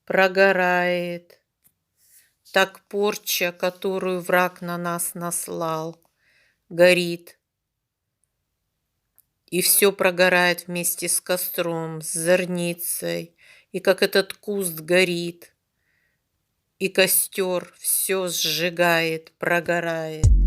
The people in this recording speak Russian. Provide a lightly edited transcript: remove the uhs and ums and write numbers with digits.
прогорает. Так порча, которую враг на нас наслал, горит. И все прогорает вместе с костром, с зорницей, и как этот куст горит, и костер все сжигает, прогорает.